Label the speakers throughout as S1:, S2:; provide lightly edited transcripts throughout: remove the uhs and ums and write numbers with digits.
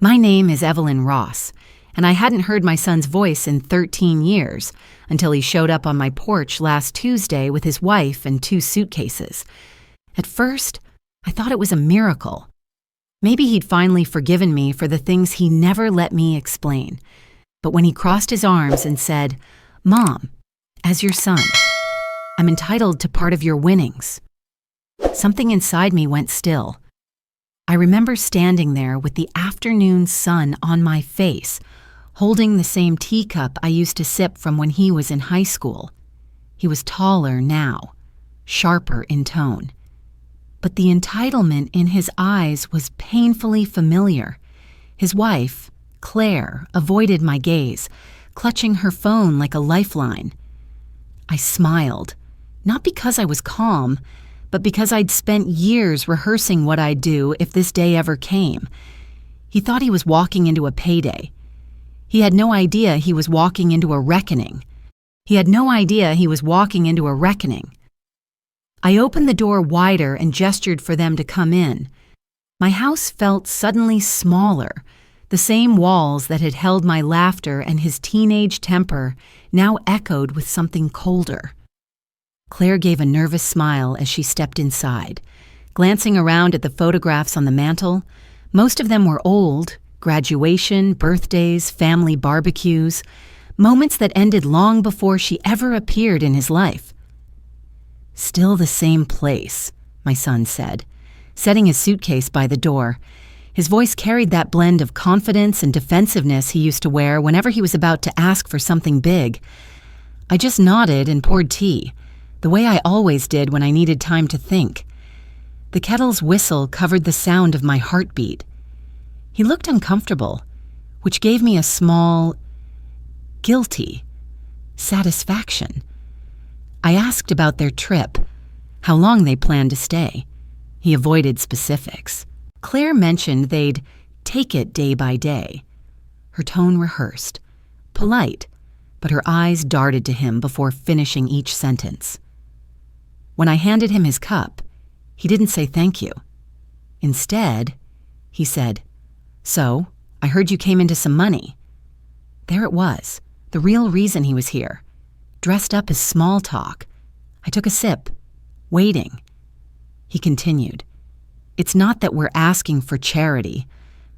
S1: My name is Evelyn Ross, and I hadn't heard my son's voice in 13 years until he showed up on my porch last Tuesday with his wife and 2 suitcases. At first, I thought it was a miracle. Maybe he'd finally forgiven me for the things he never let me explain. But when he crossed his arms and said, "Mom, as your son, I'm entitled to part of your winnings," something inside me went still. I remember standing there with the afternoon sun on my face, holding the same teacup I used to sip from when he was in high school. He was taller now, sharper in tone. But the entitlement in his eyes was painfully familiar. His wife, Claire, avoided my gaze, clutching her phone like a lifeline. I smiled, not because I was calm, but because I'd spent years rehearsing what I'd do if this day ever came. He thought he was walking into a payday. He had no idea he was walking into a reckoning. I opened the door wider and gestured for them to come in. My house felt suddenly smaller. The same walls that had held my laughter and his teenage temper now echoed with something colder. Claire gave a nervous smile as she stepped inside, glancing around at the photographs on the mantel. Most of them were old: graduation, birthdays, family barbecues, moments that ended long before she ever appeared in his life. "Still the same place," my son said, setting his suitcase by the door. His voice carried that blend of confidence and defensiveness he used to wear whenever he was about to ask for something big. I just nodded and poured tea, the way I always did when I needed time to think. The kettle's whistle covered the sound of my heartbeat. He looked uncomfortable, which gave me a small, guilty satisfaction. I asked about their trip, how long they planned to stay. He avoided specifics. Claire mentioned they'd take it day by day. Her tone rehearsed, polite, but her eyes darted to him before finishing each sentence. When I handed him his cup, he didn't say thank you. Instead, he said, "So, I heard you came into some money." There it was, the real reason he was here, dressed up as small talk. I took a sip, waiting. He continued, "It's not that we're asking for charity.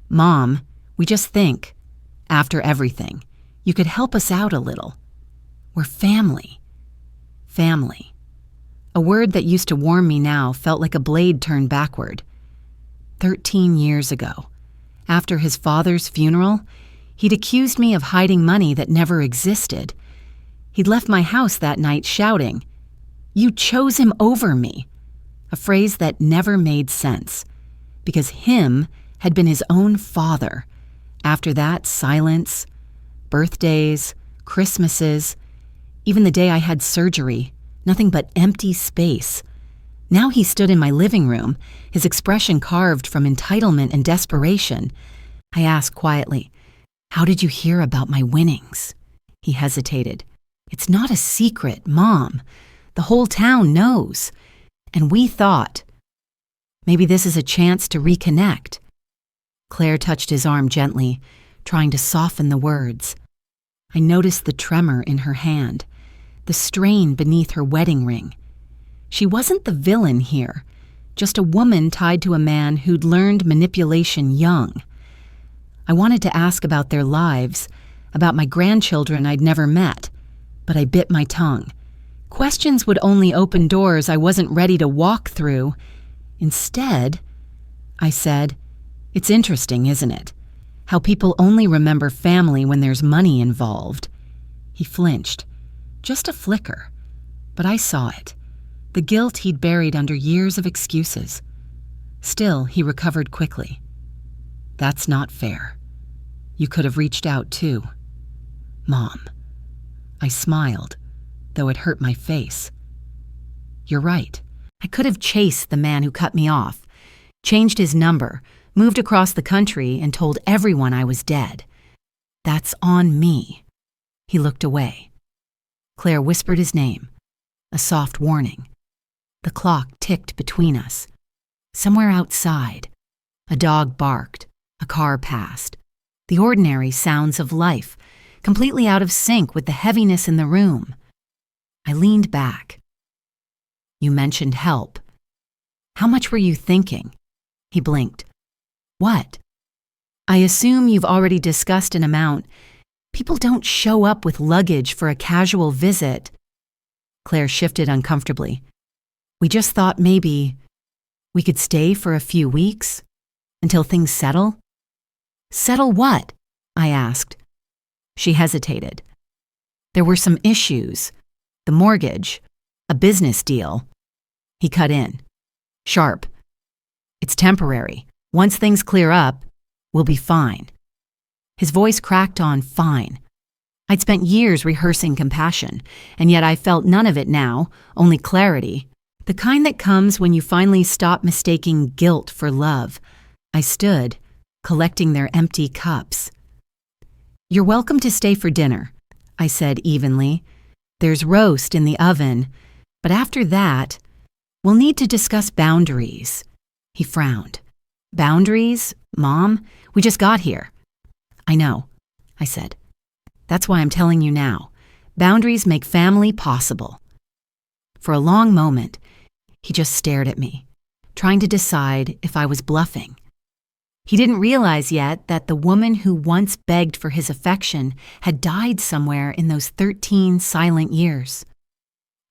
S1: Mom, we just think, after everything, you could help us out a little. We're family." Family. A word that used to warm me now felt like a blade turned backward. 13 years ago, after his father's funeral, he'd accused me of hiding money that never existed. He'd left my house that night shouting, "You chose him over me," a phrase that never made sense, because him had been his own father. After that, silence, birthdays, Christmases, even the day I had surgery, nothing but empty space. Now he stood in my living room, his expression carved from entitlement and desperation. I asked quietly, "How did you hear about my winnings?" He hesitated. "It's not a secret, Mom. The whole town knows. And we thought, maybe this is a chance to reconnect." Claire touched his arm gently, trying to soften the words. I noticed the tremor in her hand, the strain beneath her wedding ring. She wasn't the villain here, just a woman tied to a man who'd learned manipulation young. I wanted to ask about their lives, about my grandchildren I'd never met, but I bit my tongue. Questions would only open doors I wasn't ready to walk through. Instead, I said, "It's interesting, isn't it? How people only remember family when there's money involved." He flinched. Just a flicker. But I saw it. The guilt he'd buried under years of excuses. Still, he recovered quickly. "That's not fair. You could have reached out too, Mom." I smiled, though it hurt my face. "You're right. I could have chased the man who cut me off, changed his number, moved across the country, and told everyone I was dead. That's on me." He looked away. Claire whispered his name, a soft warning. The clock ticked between us. Somewhere outside, a dog barked. A car passed. The ordinary sounds of life, completely out of sync with the heaviness in the room. I leaned back. You mentioned help. How much were you thinking? He blinked. What? I assume you've already discussed an amount. People don't show up with luggage for a casual visit. Claire shifted uncomfortably. We just thought maybe we could stay for a few weeks until things settle. Settle what? I asked. She hesitated. There were some issues. The mortgage, a business deal. He cut in. Sharp. It's temporary. Once things clear up, we'll be fine. His voice cracked on fine. I'd spent years rehearsing compassion, and yet I felt none of it now, only clarity. The kind that comes when you finally stop mistaking guilt for love. I stood, collecting their empty cups. You're welcome to stay for dinner, I said evenly. There's roast in the oven, but after that, we'll need to discuss boundaries. He frowned. Boundaries, Mom? We just got here. I know, I said. That's why I'm telling you now. Boundaries make family possible. For a long moment, he just stared at me, trying to decide if I was bluffing. He didn't realize yet that the woman who once begged for his affection had died somewhere in those 13 silent years.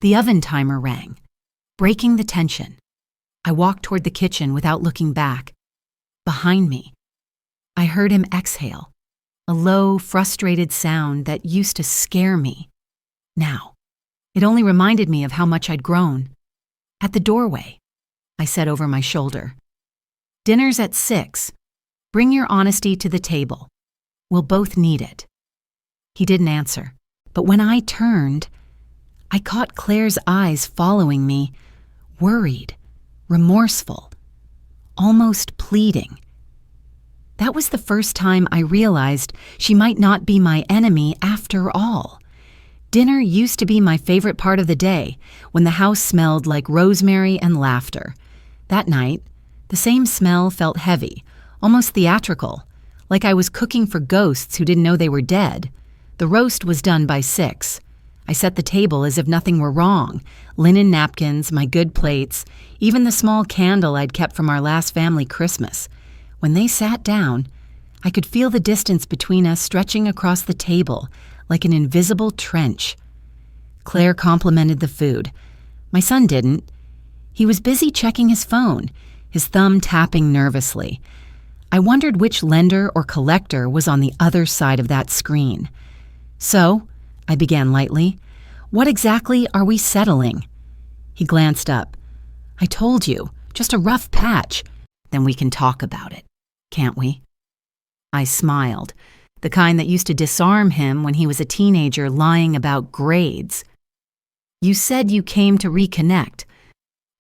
S1: The oven timer rang, breaking the tension. I walked toward the kitchen without looking back. Behind me, I heard him exhale, a low, frustrated sound that used to scare me. Now, it only reminded me of how much I'd grown. At the doorway, I said over my shoulder, Dinner's at 6. Bring your honesty to the table. We'll both need it. He didn't answer, but when I turned, I caught Claire's eyes following me, worried, remorseful, almost pleading. That was the first time I realized she might not be my enemy after all. Dinner used to be my favorite part of the day, when the house smelled like rosemary and laughter. That night, the same smell felt heavy, almost theatrical, like I was cooking for ghosts who didn't know they were dead. The roast was done by 6. I set the table as if nothing were wrong. Linen napkins, my good plates, even the small candle I'd kept from our last family Christmas. When they sat down, I could feel the distance between us stretching across the table like an invisible trench. Claire complimented the food. My son didn't. He was busy checking his phone, his thumb tapping nervously. I wondered which lender or collector was on the other side of that screen. So, I began lightly, what exactly are we settling? He glanced up. I told you, just a rough patch. Then we can talk about it, can't we? I smiled, the kind that used to disarm him when he was a teenager lying about grades. You said you came to reconnect.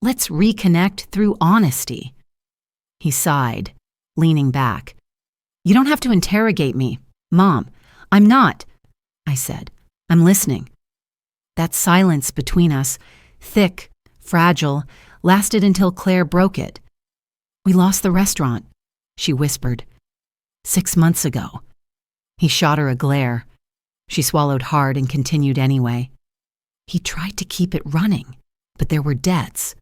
S1: Let's reconnect through honesty. He sighed, leaning back. You don't have to interrogate me, Mom. I'm not, I said. I'm listening. That silence between us, thick, fragile, lasted until Claire broke it. We lost the restaurant, she whispered. 6 months ago. He shot her a glare. She swallowed hard and continued anyway. He tried to keep it running, but there were debts,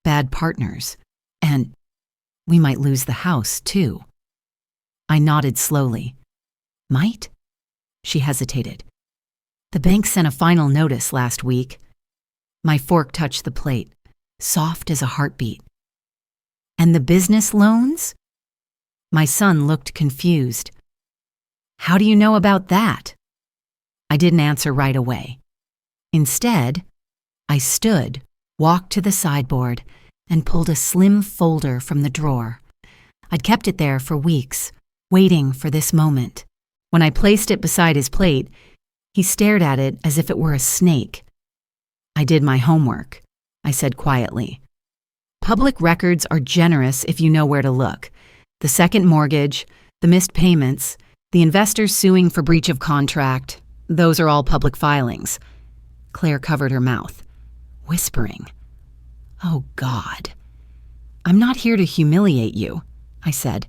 S1: bad partners, and we might lose the house, too. I nodded slowly. Might? She hesitated. The bank sent a final notice last week. My fork touched the plate, soft as a heartbeat. And the business loans? My son looked confused. How do you know about that? I didn't answer right away. Instead, I stood, walked to the sideboard, and pulled a slim folder from the drawer. I'd kept it there for weeks, waiting for this moment. When I placed it beside his plate, he stared at it as if it were a snake. I did my homework, I said quietly. Public records are generous if you know where to look. The second mortgage, the missed payments, the investors suing for breach of contract, those are all public filings. Claire covered her mouth, whispering. Oh, God. I'm not here to humiliate you, I said.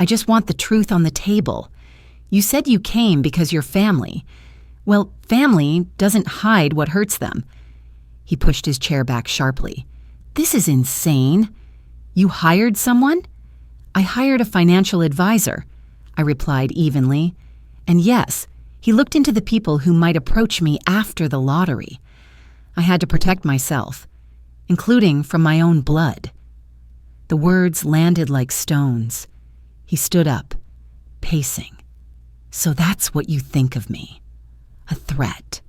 S1: I just want the truth on the table. You said you came because you're family. Well, family doesn't hide what hurts them." He pushed his chair back sharply. "This is insane. You hired someone?" "I hired a financial advisor," I replied evenly. "And yes, he looked into the people who might approach me after the lottery. I had to protect myself, including from my own blood." The words landed like stones. He stood up, pacing. "So that's what you think of me? A threat?"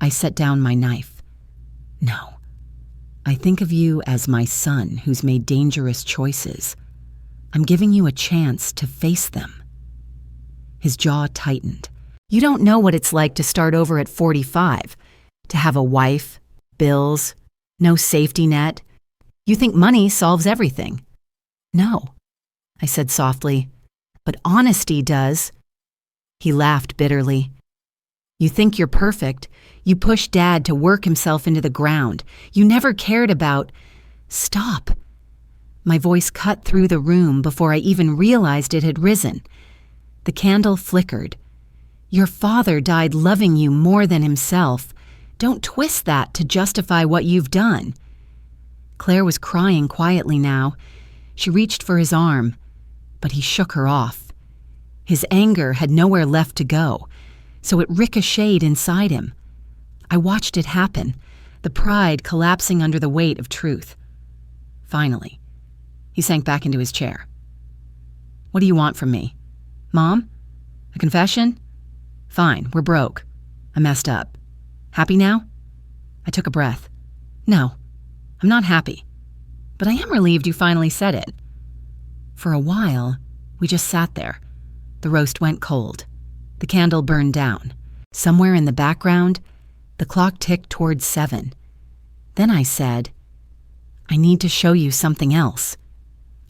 S1: I set down my knife. "No. I think of you as my son who's made dangerous choices. I'm giving you a chance to face them." His jaw tightened. "You don't know what it's like to start over at 45, to have a wife, bills, no safety net. You think money solves everything." "No," I said softly, "but honesty does." He laughed bitterly. "You think you're perfect. You pushed Dad to work himself into the ground. You never cared about—" "Stop." My voice cut through the room before I even realized it had risen. The candle flickered. "Your father died loving you more than himself. Don't twist that to justify what you've done." Claire was crying quietly now. She reached for his arm, but he shook her off. His anger had nowhere left to go, so it ricocheted inside him. I watched it happen, the pride collapsing under the weight of truth. Finally, he sank back into his chair. "What do you want from me? Mom? A confession? Fine, we're broke. I messed up. Happy now?" I took a breath. "No, I'm not happy. But I am relieved you finally said it." For a while, we just sat there. The roast went cold. The candle burned down. Somewhere in the background, the clock ticked towards 7. Then I said, "I need to show you something else."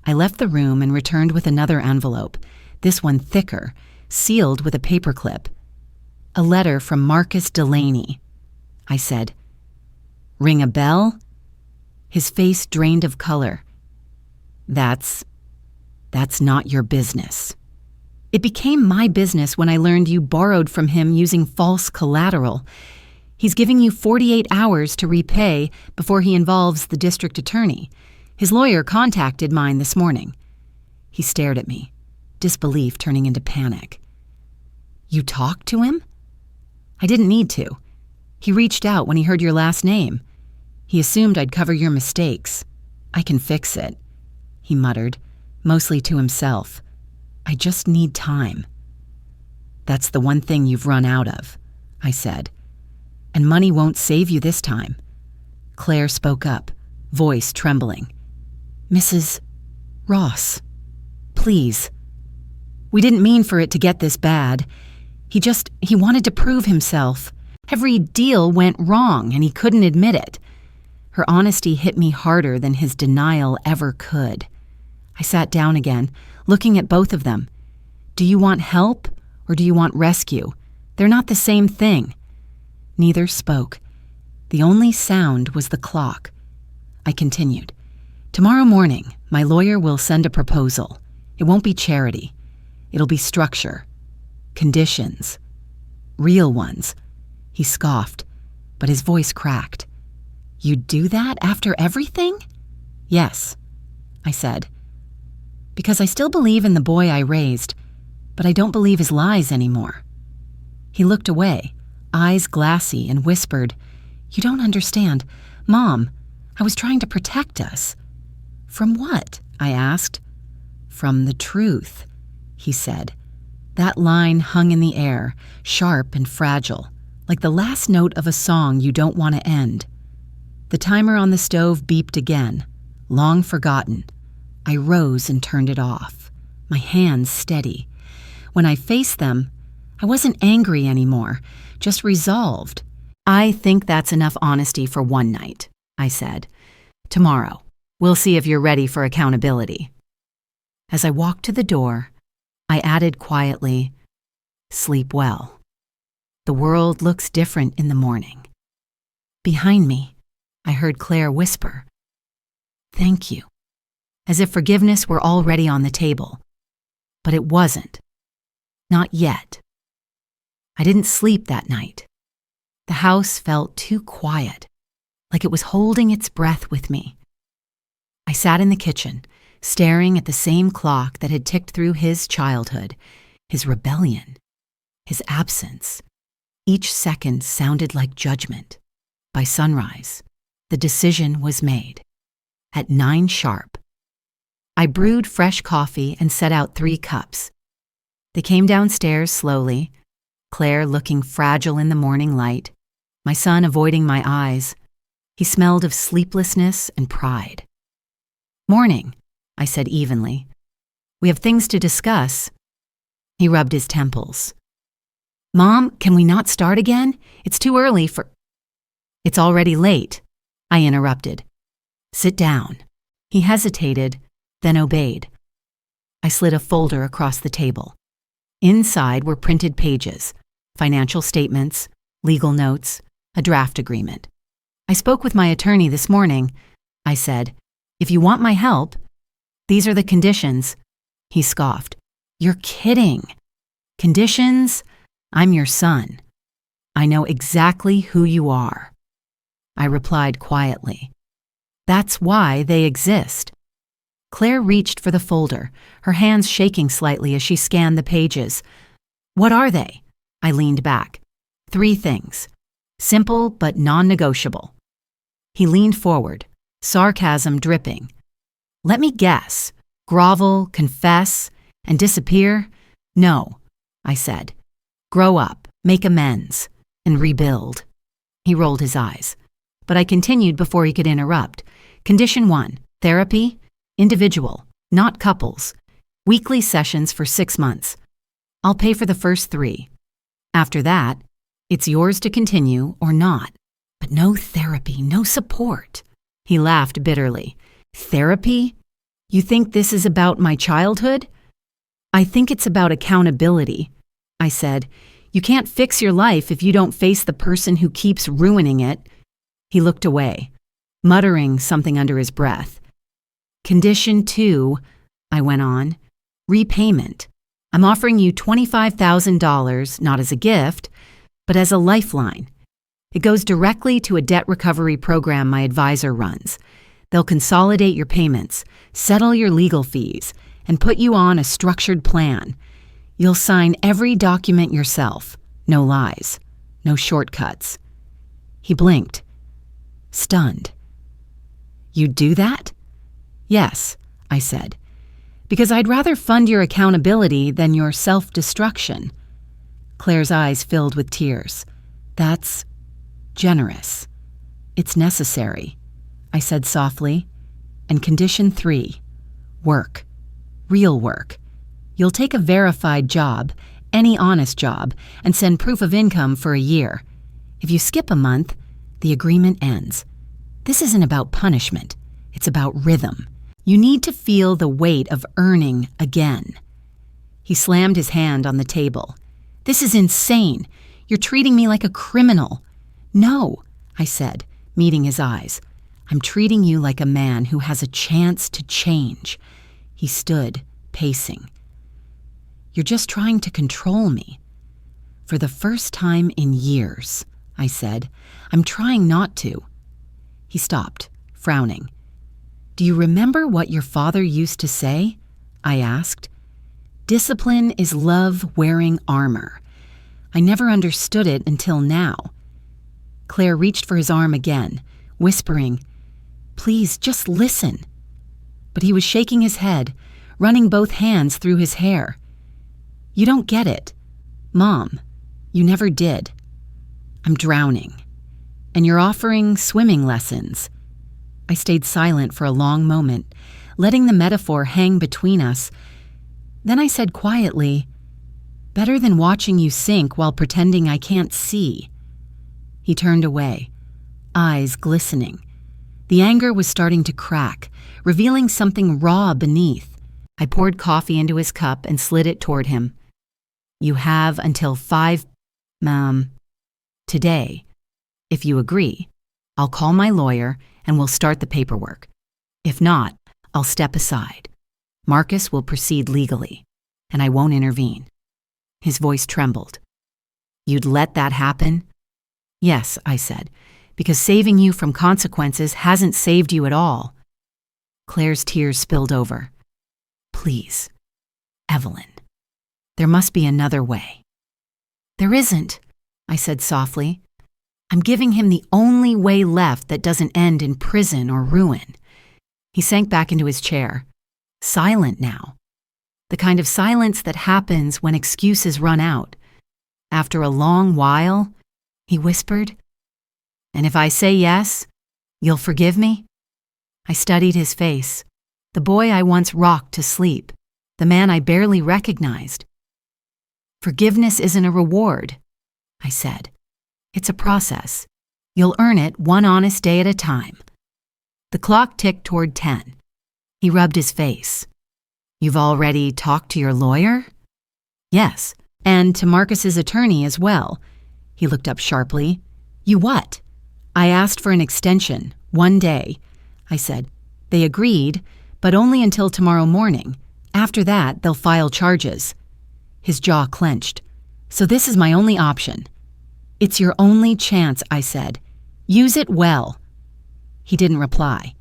S1: I left the room and returned with another envelope, this one thicker, sealed with a paperclip. "A letter from Marcus Delaney." I said. "Ring a bell?" His face drained of color. That's not your business." "It became my business when I learned you borrowed from him using false collateral. He's giving you 48 hours to repay before he involves the district attorney. His lawyer contacted mine this morning." He stared at me, disbelief turning into panic. "You talked to him?" "I didn't need to. He reached out when he heard your last name. He assumed I'd cover your mistakes. I can fix it," he muttered, mostly to himself. "I just need time." "That's the one thing you've run out of," I said. "And money won't save you this time." Claire spoke up, voice trembling. "Mrs. Ross, please. We didn't mean for it to get this bad. He wanted to prove himself. Every deal went wrong and he couldn't admit it." Her honesty hit me harder than his denial ever could. I sat down again, looking at both of them. "Do you want help or do you want rescue? They're not the same thing." Neither spoke. The only sound was the clock. I continued. "Tomorrow morning, my lawyer will send a proposal. It won't be charity. It'll be structure. Conditions. Real ones." He scoffed, but his voice cracked. "You'd do that after everything?" "Yes," I said. "Because I still believe in the boy I raised, but I don't believe his lies anymore." He looked away, eyes glassy, and whispered, "You don't understand. Mom, I was trying to protect us." "From what?" I asked. "From the truth," he said. That line hung in the air, sharp and fragile, like the last note of a song you don't want to end. The timer on the stove beeped again, long forgotten. I rose and turned it off, my hands steady. When I faced them, I wasn't angry anymore, just resolved. "I think that's enough honesty for one night," I said. "Tomorrow, we'll see if you're ready for accountability." As I walked to the door, I added quietly, "Sleep well. The world looks different in the morning." Behind me, I heard Claire whisper, "Thank you," as if forgiveness were already on the table. but it wasn't. Not yet. I didn't sleep that night. The house felt too quiet, like it was holding its breath with me. I sat in the kitchen, staring at the same clock that had ticked through his childhood, his rebellion, his absence. Each second sounded like judgment. By sunrise, the decision was made. At 9 sharp, I brewed fresh coffee and set out 3 cups. They came downstairs slowly, Claire looking fragile in the morning light, my son avoiding my eyes. He smelled of sleeplessness and pride. "Morning," I said evenly. "We have things to discuss." He rubbed his temples. "Mom, can we not start again? It's too early for—" "It's already late," I interrupted. "Sit down." He hesitated, then obeyed. I slid a folder across the table. Inside were printed pages, financial statements, legal notes, a draft agreement. "I spoke with my attorney this morning," I said. "If you want my help, these are the conditions." He scoffed. "You're kidding." "Conditions? I'm your son. I know exactly who you are." I replied quietly. "That's why they exist." Claire reached for the folder, her hands shaking slightly as she scanned the pages. "What are they?" I leaned back. 3 things. Simple but non-negotiable. He leaned forward, sarcasm dripping. "Let me guess. Grovel, confess, and disappear?" "No," I said. "Grow up, make amends, and rebuild." He rolled his eyes, but I continued before he could interrupt. Condition 1, therapy, individual, not couples, weekly sessions for 6 months. I'll pay for the first 3. After that, it's yours to continue or not. But no therapy, no support. He laughed bitterly. "Therapy? You think this is about my childhood?" "I think it's about accountability," I said. "You can't fix your life if you don't face the person who keeps ruining it." He looked away, muttering something under his breath. Condition 2, I went on, repayment. I'm offering you $25,000, not as a gift, but as a lifeline. It goes directly to a debt recovery program my advisor runs. They'll consolidate your payments, settle your legal fees, and put you on a structured plan. You'll sign every document yourself. No lies. No shortcuts. He blinked, stunned. "You'd do that?" "Yes," I said, "because I'd rather fund your accountability than your self-destruction." Claire's eyes filled with tears. "That's generous. It's necessary," I said softly. "And condition 3, work. Real work. You'll take a verified job, any honest job, and send proof of income for a year. If you skip a month, the agreement ends. This isn't about punishment. It's about rhythm. You need to feel the weight of earning again." He slammed his hand on the table. "This is insane. You're treating me like a criminal." "No," I said, meeting his eyes. "I'm treating you like a man who has a chance to change." He stood, pacing. "You're just trying to control me." "For the first time in years," I said, "I'm trying not to." He stopped, frowning. "Do you remember what your father used to say?" I asked. "Discipline is love wearing armor." I never understood it until now. Claire reached for his arm again, whispering, "Please, just listen." But he was shaking his head, running both hands through his hair. "You don't get it. Mom, you never did. I'm drowning. And you're offering swimming lessons." I stayed silent for a long moment, letting the metaphor hang between us. Then I said quietly, "Better than watching you sink while pretending I can't see." He turned away, eyes glistening. The anger was starting to crack, revealing something raw beneath. I poured coffee into his cup and slid it toward him. "You have until 5 today. If you agree, I'll call my lawyer and we'll start the paperwork. If not, I'll step aside. Marcus will proceed legally. and I won't intervene." His voice trembled. "You'd let that happen?" "Yes," I said, "because saving you from consequences hasn't saved you at all." Claire's tears spilled over. "Please, Evelyn, there must be another way." "There isn't," I said softly. "I'm giving him the only way left that doesn't end in prison or ruin." He sank back into his chair, silent now. The kind of silence that happens when excuses run out. After a long while, he whispered, "And if I say yes, you'll forgive me?" I studied his face, the boy I once rocked to sleep, the man I barely recognized. "Forgiveness isn't a reward," I said. "It's a process. You'll earn it one honest day at a time." The clock ticked toward 10. He rubbed his face. "You've already talked to your lawyer?" "Yes, and to Marcus's attorney as well." He looked up sharply. "You what?" "I asked for an extension, 1 day," I said. "They agreed, but only until tomorrow morning. After that, they'll file charges." His jaw clenched. "So this is my only option." "It's your only chance," I said. "Use it well." He didn't reply.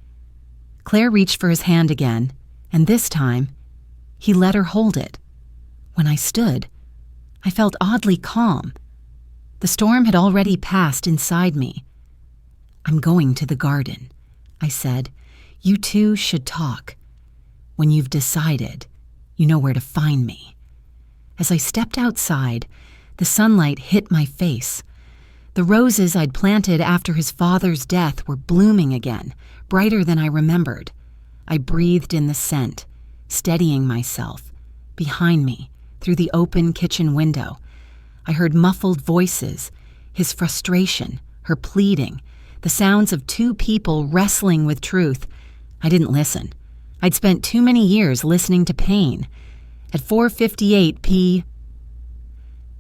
S1: Claire reached for his hand again, and this time, he let her hold it. When I stood, I felt oddly calm. The storm had already passed inside me. "I'm going to the garden," I said. "You two should talk. When you've decided, you know where to find me." As I stepped outside, the sunlight hit my face. The roses I'd planted after his father's death were blooming again, brighter than I remembered. I breathed in the scent, steadying myself. Behind me, through the open kitchen window, I heard muffled voices, his frustration, her pleading, the sounds of two people wrestling with truth. I didn't listen. I'd spent too many years listening to pain. At 4:58 p.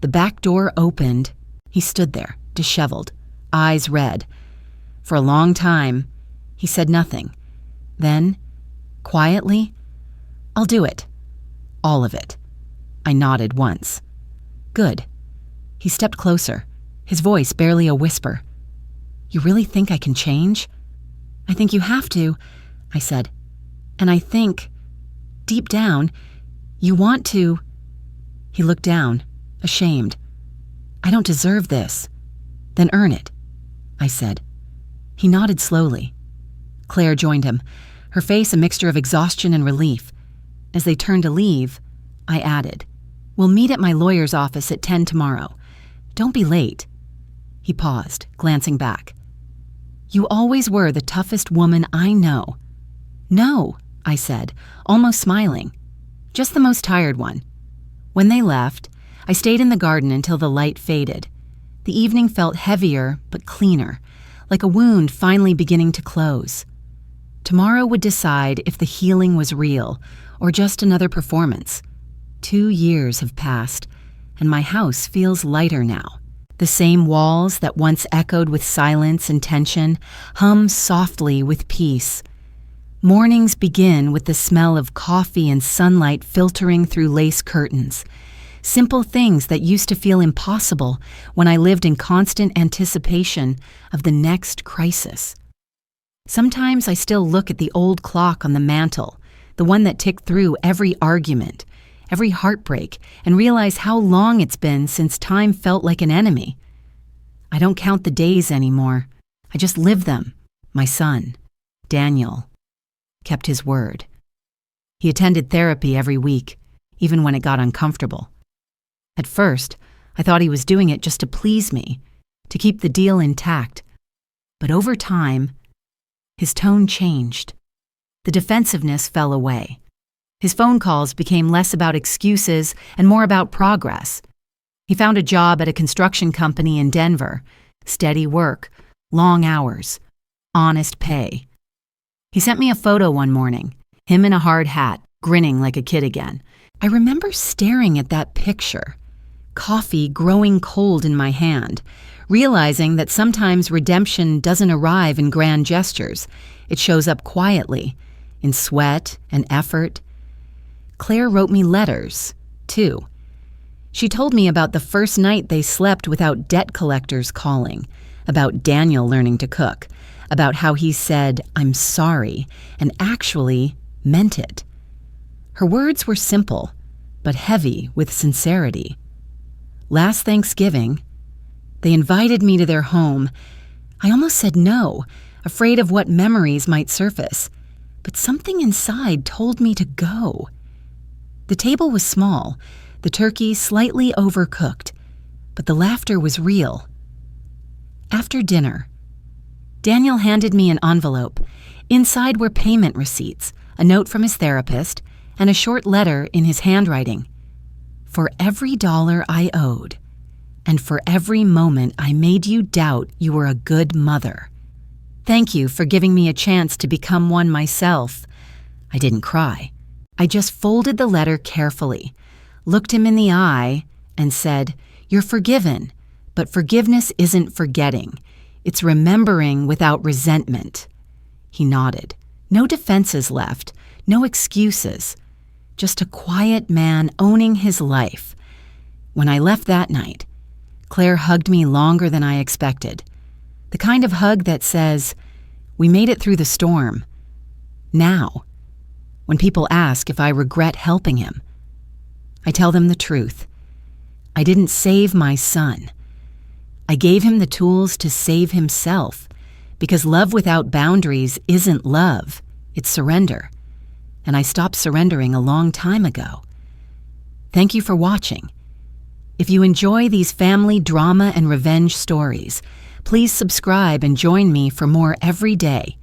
S1: The back door opened. He stood there, disheveled, eyes red. For a long time, he said nothing. Then, quietly, "I'll do it. All of it." I nodded once. "Good." He stepped closer, his voice barely a whisper. "You really think I can change?" "I think you have to," I said. "And I think, deep down, you want to." He looked down, ashamed. "I don't deserve this." "Then earn it," I said. He nodded slowly. Claire joined him, her face a mixture of exhaustion and relief. As they turned to leave, I added, "We'll meet at my lawyer's office at 10 tomorrow. Don't be late." He paused, glancing back. "You always were the toughest woman I know." "No," I said, almost smiling. "Just the most tired one." When they left, I stayed in the garden until the light faded. The evening felt heavier but cleaner, like a wound finally beginning to close. Tomorrow would decide if the healing was real or just another performance. 2 years have passed, and my house feels lighter now. The same walls that once echoed with silence and tension hum softly with peace. Mornings begin with the smell of coffee and sunlight filtering through lace curtains. Simple things that used to feel impossible when I lived in constant anticipation of the next crisis. Sometimes I still look at the old clock on the mantel, the one that ticked through every argument, every heartbreak, and realize how long it's been since time felt like an enemy. I don't count the days anymore. I just live them. My son, Daniel, kept his word. He attended therapy every week, even when it got uncomfortable. At first, I thought he was doing it just to please me, to keep the deal intact. But over time, his tone changed. The defensiveness fell away. His phone calls became less about excuses and more about progress. He found a job at a construction company in Denver. Steady work, long hours, honest pay. He sent me a photo one morning, him in a hard hat, grinning like a kid again. I remember staring at that picture, coffee growing cold in my hand, realizing that sometimes redemption doesn't arrive in grand gestures. It shows up quietly, in sweat and effort. Claire wrote me letters, too. She told me about the first night they slept without debt collectors calling, about Daniel learning to cook, about how he said, "I'm sorry," and actually meant it. Her words were simple, but heavy with sincerity. Last Thanksgiving, they invited me to their home. I almost said no, afraid of what memories might surface, but something inside told me to go. The table was small, the turkey slightly overcooked, but the laughter was real. After dinner, Daniel handed me an envelope. Inside were payment receipts, a note from his therapist, and a short letter in his handwriting. For every dollar I owed, and for every moment I made you doubt you were a good mother. Thank you for giving me a chance to become one myself. I didn't cry. I just folded the letter carefully, looked him in the eye, and said, "You're forgiven, but forgiveness isn't forgetting. It's remembering without resentment." He nodded. No defenses left, no excuses. Just a quiet man owning his life. When I left that night, Claire hugged me longer than I expected. The kind of hug that says, "We made it through the storm." Now, when people ask if I regret helping him, I tell them the truth. I didn't save my son. I gave him the tools to save himself, because love without boundaries isn't love, it's surrender. And I stopped surrendering a long time ago. Thank you for watching. If you enjoy these family drama and revenge stories, please subscribe and join me for more every day.